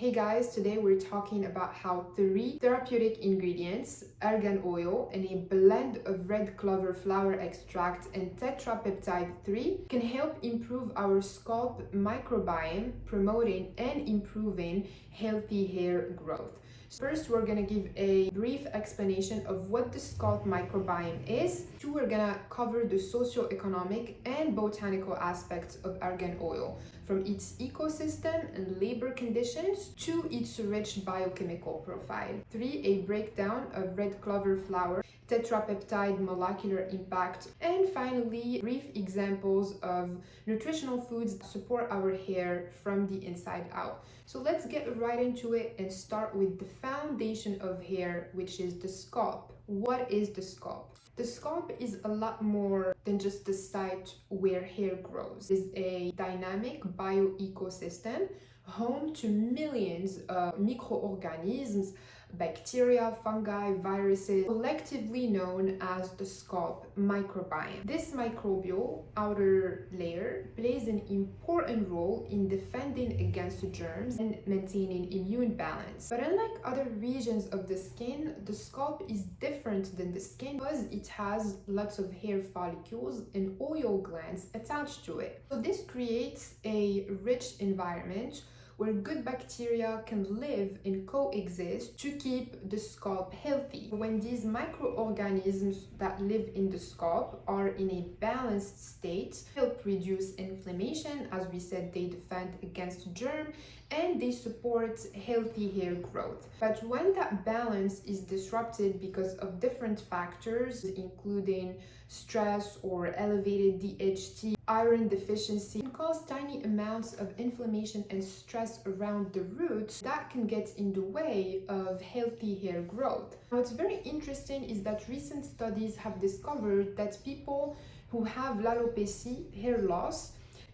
Hey guys, today we're talking about how 3 therapeutic ingredients, argan oil and a blend of red clover flower extract and tetrapeptide 3 can help improve our scalp microbiome, promoting and improving healthy hair growth. First, we're gonna give a brief explanation of what the scalp microbiome is. 2, we're gonna cover the socioeconomic and botanical aspects of argan oil, from its ecosystem and labor conditions to its rich biochemical profile. 3, a breakdown of red clover flower, tetrapeptide molecular impact, and finally, brief examples of nutritional foods that support our hair from the inside out. So let's get right into it and start with the foundation of hair, which is the scalp. What is the scalp? The scalp is a lot more than just the site where hair grows. It is a dynamic bioecosystem home to millions of microorganisms, bacteria, fungi, viruses, collectively known as the scalp microbiome. This microbial outer layer plays an important role in defending against germs and maintaining immune balance. But unlike other regions of the skin, the scalp is different than the skin because it has lots of hair follicles and oil glands attached to it. So this creates a rich environment where good bacteria can live and coexist to keep the scalp healthy. When these microorganisms that live in the scalp are in a balanced state, help reduce inflammation. As we said, they defend against germ and they support healthy hair growth. But when that balance is disrupted because of different factors, including stress or elevated DHT, iron deficiency, can cause tiny amounts of inflammation and stress around the roots that can get in the way of healthy hair growth. What's very interesting is that recent studies have discovered that people who have alopecia, hair loss,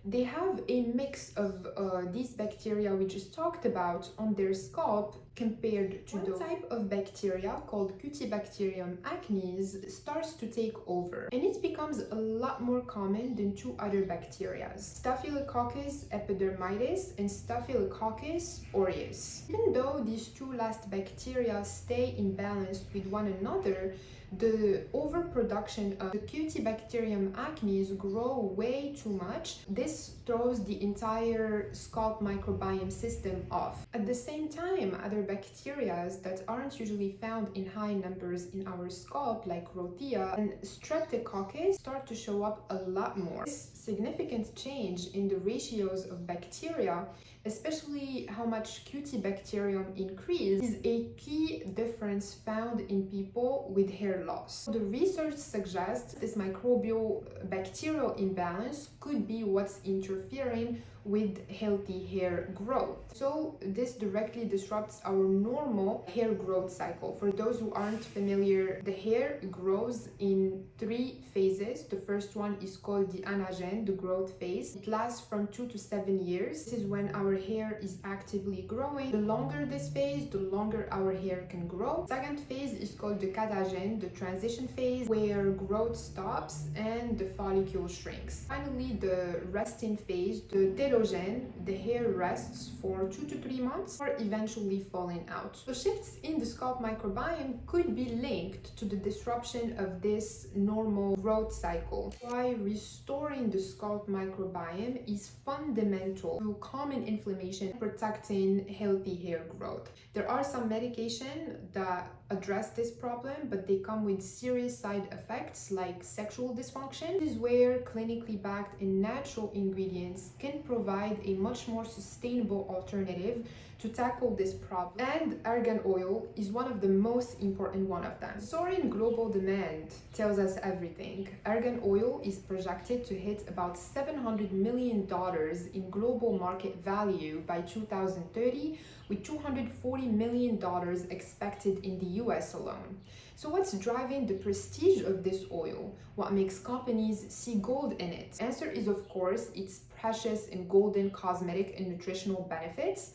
they have a mix of these bacteria we just talked about on their scalp compared to the type of bacteria called Cutibacterium acnes starts to take over, and it becomes a lot more common than 2 other bacteria, Staphylococcus epidermidis and Staphylococcus aureus. Even though these 2 last bacteria stay in balance with one another, the overproduction of the Cutibacterium acnes grow way too much. This throws the entire scalp microbiome system off. At the same time, other bacteria that aren't usually found in high numbers in our scalp, like Rothia and Streptococcus, start to show up a lot more. This significant change in the ratios of bacteria, especially how much Cutibacterium increase, is a key difference found in people with hair loss. The research suggests this microbial bacterial imbalance could be what's interfering with healthy hair growth. So this directly disrupts our normal hair growth cycle. For those who aren't familiar, the hair grows in 3 phases. The first one is called the anagen, the growth phase. It lasts from 2 to 7 years. This is when our hair is actively growing. The longer this phase, the longer our hair can grow. Second phase is called the catagen, the transition phase, where growth stops and the follicle shrinks. Finally, the resting phase, the the hair rests for 2 to 3 months before eventually falling out. So shifts in the scalp microbiome could be linked to the disruption of this normal growth cycle. Why restoring the scalp microbiome is fundamental to calming inflammation, protecting healthy hair growth. There are some medications that address this problem, but they come with serious side effects like sexual dysfunction. This is where clinically backed and natural ingredients can provide a much more sustainable alternative to tackle this problem, and argan oil is one of the most important one of them. Soaring global demand tells us everything. Argan oil is projected to hit about $700 million in global market value by 2030, with $240 million expected in the US alone. So what's driving the prestige of this oil? What makes companies see gold in it? The answer is, of course, its precious and golden cosmetic and nutritional benefits.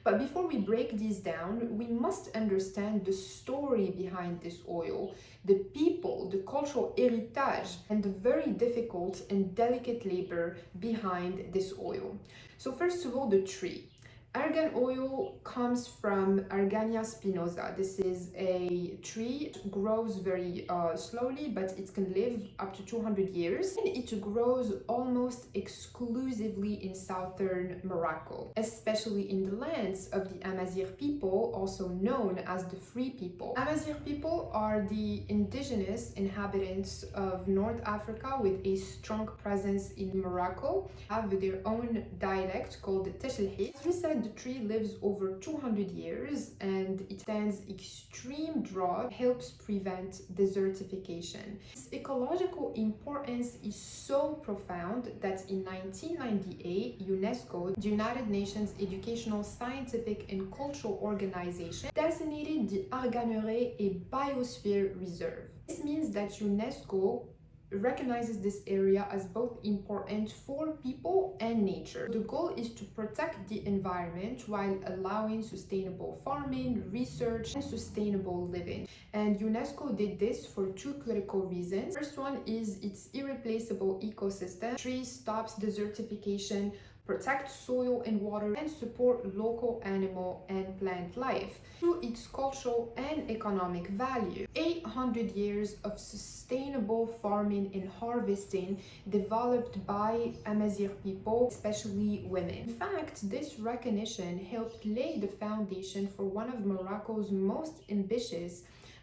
But before we break these down, we must understand the story behind this oil, the people, the cultural heritage, and the very difficult and delicate labor behind this oil. So first of all, the tree. Argan oil comes from Argania spinosa. This is a tree. It grows very slowly, but it can live up to 200 years. And it grows almost exclusively in southern Morocco, especially in the lands of the Amazigh people, also known as the Free People. Amazigh people are the indigenous inhabitants of North Africa with a strong presence in Morocco, have their own dialect called Teshelhi. As we said, the tree lives over 200 years and it stands extreme drought, helps prevent desertification. Its ecological importance is so profound that in 1998, UNESCO, the United Nations Educational, Scientific and Cultural Organization, designated the Arganeret a biosphere reserve. This means that UNESCO recognizes this area as both important for people and nature. The goal is to protect the environment while allowing sustainable farming, research, and sustainable living. And UNESCO did this for two critical reasons. First one is its irreplaceable ecosystem. Trees stops desertification, protect soil and water, and support local animal and plant life. Through its cultural and economic value, 800 years of sustainable farming and harvesting developed by Amazigh people, especially women. In fact, this recognition helped lay the foundation for one of Morocco's most ambitious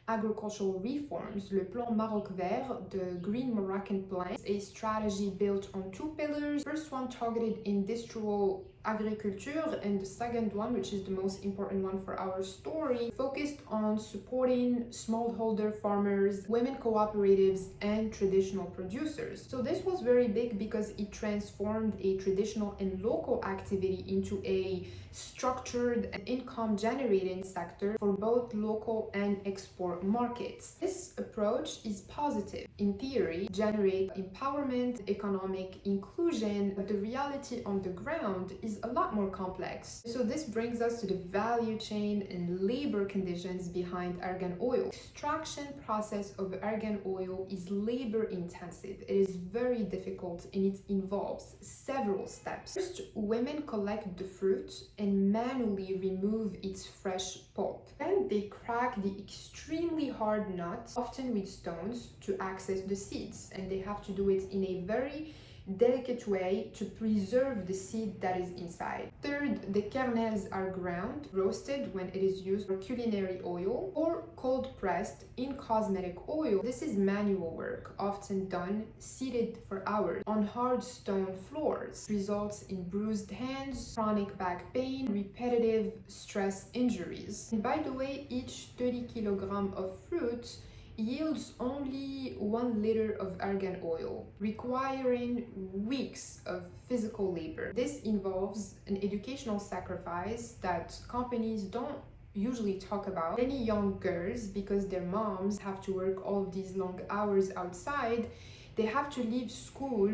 agricultural reforms, le Plan Maroc Vert, the Green Moroccan Plan, a strategy built on two pillars. First one targeted industrial agriculture, and the second one, which is the most important one for our story, focused on supporting smallholder farmers, women cooperatives, and traditional producers. So this was very big because it transformed a traditional and local activity into a structured and income generating sector for both local and export markets. This approach is positive. In theory, generate empowerment, economic inclusion, but the reality on the ground is a lot more complex. So this brings us to the value chain and labor conditions behind argan oil. Extraction process of argan oil is labor intensive. It is very difficult and it involves several steps. First, women collect the fruit and manually remove its fresh pulp. Then they crack the extremely hard nuts, often with stones, to access the seeds, and they have to do it in a very delicate way to preserve the seed that is inside. Third, the kernels are ground, roasted when it is used for culinary oil, or cold pressed in cosmetic oil. This is manual work, often done seated for hours on hard stone floors. Results in bruised hands, chronic back pain, repetitive stress injuries. And by the way, each 30 kilograms of fruit yields only 1 liter of argan oil, requiring weeks of physical labor. This involves an educational sacrifice that companies don't usually talk about. Many young girls, because their moms have to work all of these long hours outside, they have to leave school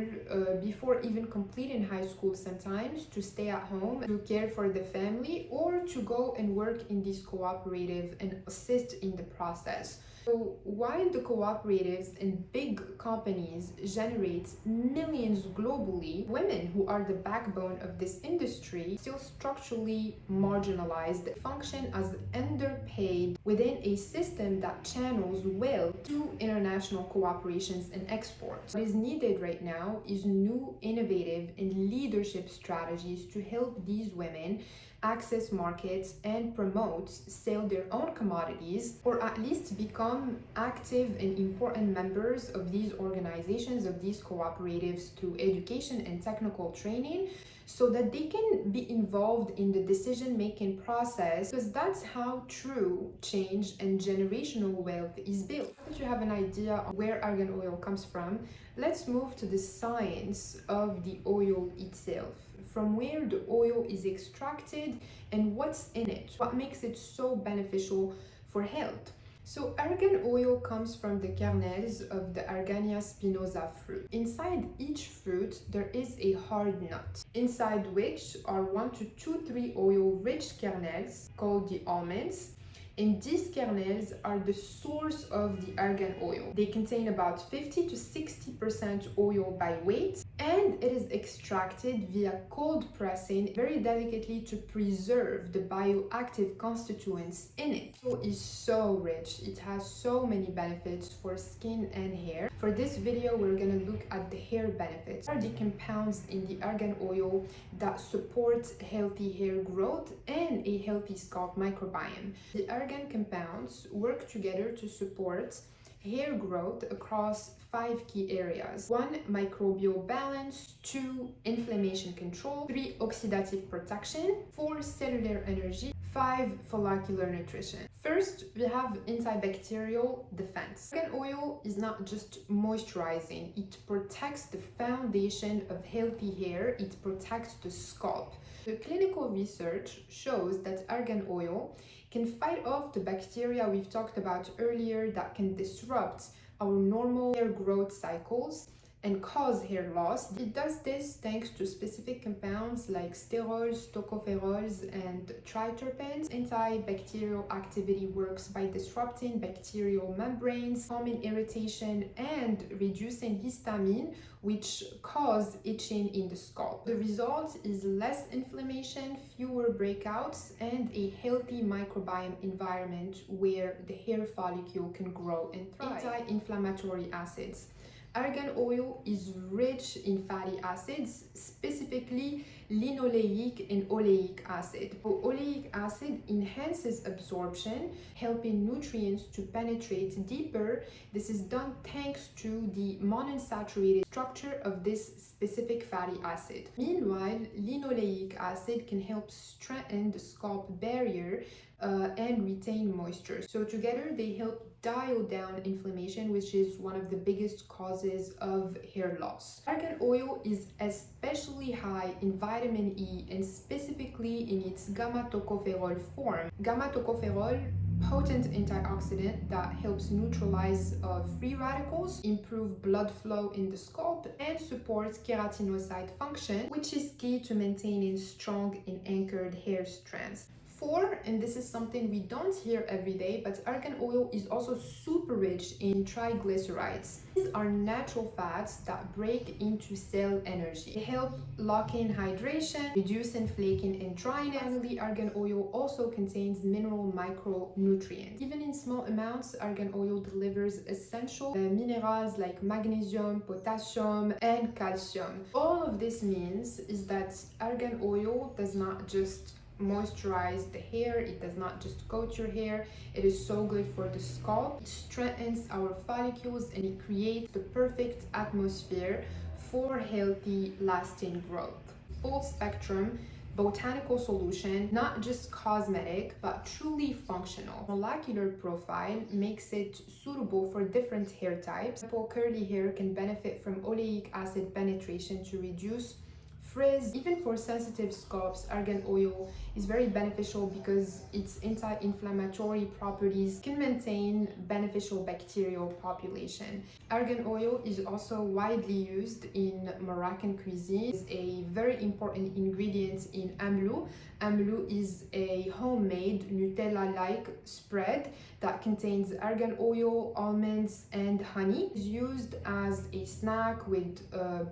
before even completing high school sometimes to stay at home to care for the family or to go and work in this cooperative and assist in the process. So while the cooperatives and big companies generate millions globally, women, who are the backbone of this industry, still structurally marginalized, function as underpaid within a system that channels wealth to international cooperations and exports. What is needed right now is new, innovative, and leadership strategies to help these women access markets and promote, sell their own commodities, or at least become active and important members of these organizations, of these cooperatives, through education and technical training, so that they can be involved in the decision-making process, because that's how true change and generational wealth is built. Now that you have an idea on where argan oil comes from, let's move to the science of the oil itself, from where the oil is extracted and what's in it, what makes it so beneficial for health. So argan oil comes from the kernels of the Argania spinosa fruit. Inside each fruit, there is a hard nut, inside which are 1 to 2-3 oil-rich kernels called the almonds. And these kernels are the source of the argan oil. They contain about 50 to 60% oil by weight, and it is extracted via cold pressing very delicately to preserve the bioactive constituents in it. So it's so rich. It has so many benefits for skin and hair. For this video, we're gonna look at the hair benefits. What are the compounds in the argan oil that support healthy hair growth and a healthy scalp microbiome? The argan compounds work together to support hair growth across 5 key areas. 1. Microbial balance. 2. Inflammation control. 3. Oxidative protection. 4. Cellular energy. 5. Follicular nutrition. First, we have antibacterial defense. Argan oil is not just moisturizing, it protects the foundation of healthy hair, it protects the scalp. The clinical research shows that argan oil can fight off the bacteria we've talked about earlier that can disrupt our normal hair growth cycles and cause hair loss. It does this thanks to specific compounds like sterols, tocopherols, and triterpenes. Antibacterial activity works by disrupting bacterial membranes, calming irritation, and reducing histamine, which cause itching in the scalp. The result is less inflammation, fewer breakouts, and a healthy microbiome environment where the hair follicle can grow and thrive. Anti-inflammatory acids. Argan oil is rich in fatty acids, specifically linoleic and oleic acid. Oleic acid enhances absorption, helping nutrients to penetrate deeper. This is done thanks to the monounsaturated structure of this specific fatty acid. Meanwhile, linoleic acid can help strengthen the scalp barrier and retain moisture. So together they help dial down inflammation, which is one of the biggest causes of hair loss. Argan oil is especially high in vitamin E and specifically in its gamma-tocopherol form. Gamma-tocopherol, potent antioxidant that helps neutralize free radicals, improve blood flow in the scalp, and supports keratinocyte function, which is key to maintaining strong and anchored hair strands. 4, and this is something we don't hear every day, but argan oil is also super rich in triglycerides. These are natural fats that break into cell energy. They help lock in hydration, reducing flaking and dryness. Finally, argan oil also contains mineral micronutrients. Even in small amounts, argan oil delivers essential minerals like magnesium, potassium, and calcium. All of this means is that argan oil does not just moisturize the hair, it does not just coat your hair, it is so good for the scalp. It strengthens our follicles and it creates the perfect atmosphere for healthy lasting growth. Full spectrum botanical solution, not just cosmetic but truly functional. Molecular profile makes it suitable for different hair types. Curly hair can benefit from oleic acid penetration to reduce frizz. Even for sensitive scalps, argan oil is very beneficial because its anti-inflammatory properties can maintain beneficial bacterial population. Argan oil is also widely used in Moroccan cuisine. It's a very important ingredient in amlou. Amlou is a homemade Nutella-like spread that contains argan oil, almonds, and honey. It's used as a snack with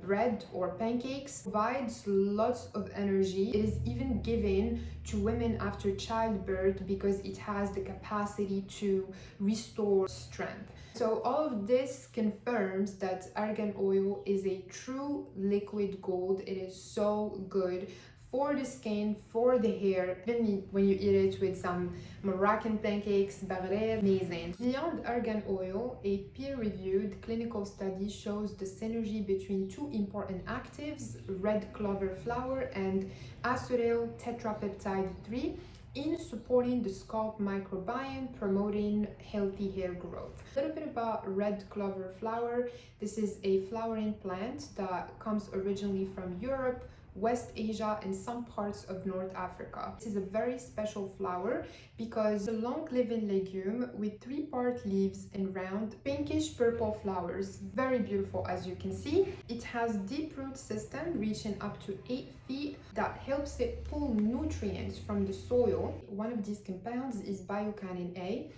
bread or pancakes. Provides lots of energy. It is even given to women after childbirth because it has the capacity to restore strength. So all of this confirms that argan oil is a true liquid gold. It is so good for the skin, for the hair, even when you eat it with some Moroccan pancakes, barret, amazing. Beyond argan oil, a peer-reviewed clinical study shows the synergy between 2 important actives, red clover flower and acetyl tetrapeptide 3, in supporting the scalp microbiome, promoting healthy hair growth. A little bit about red clover flower. This is a flowering plant that comes originally from Europe, West Asia, and some parts of North Africa. This is a very special flower because it's a long-living legume with 3-part leaves and round pinkish purple flowers. Very beautiful, as you can see. It has deep root system reaching up to 8 feet that helps it pull nutrients from the soil. One of these compounds is biochemical A.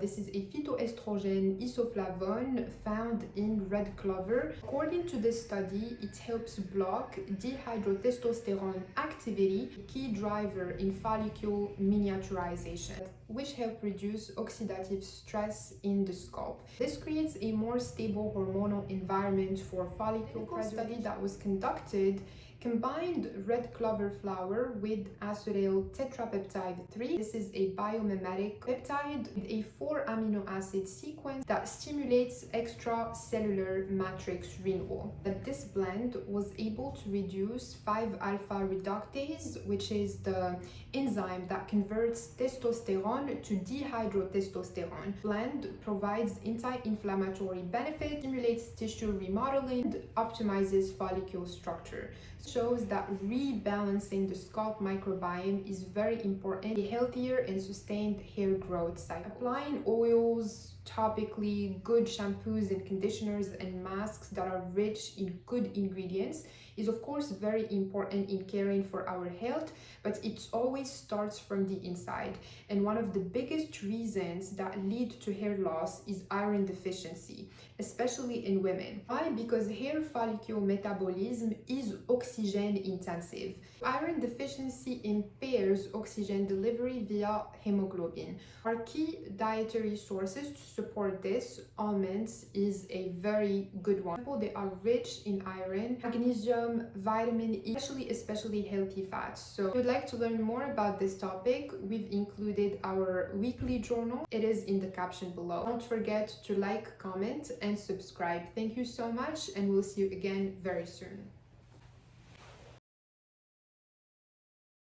This is a phytoestrogen isoflavone found in red clover. According to this study, it helps block dihydrotestosterone activity, a key driver in follicle miniaturization, which help reduce oxidative stress in the scalp. This creates a more stable hormonal environment for follicle preservation. A study that was conducted combined red clover flower with acetyl tetrapeptide 3. This is a biomimetic peptide with a 4 amino acid sequence that stimulates extracellular matrix renewal. But this blend was able to reduce 5-alpha reductase, which is the enzyme that converts testosterone to dihydrotestosterone. Blend provides anti-inflammatory benefit, stimulates tissue remodeling, and optimizes follicle structure. Shows that rebalancing the scalp microbiome is very important for a healthier and sustained hair growth cycle. Applying oils topically, good shampoos and conditioners and masks that are rich in good ingredients is of course very important in caring for our health, but it always starts from the inside. And one of the biggest reasons that lead to hair loss is iron deficiency, especially in women. Why? Because hair follicle metabolism is oxygen intensive. Iron deficiency impairs oxygen delivery via hemoglobin. Our key dietary sources to support this, almonds is a very good one. They are rich in iron, magnesium, vitamin E, especially healthy fats. So if you'd like to learn more about this topic, we've included our weekly journal. It is in the caption below. Don't forget to like, comment, and subscribe. Thank you so much, and we'll see you again very soon.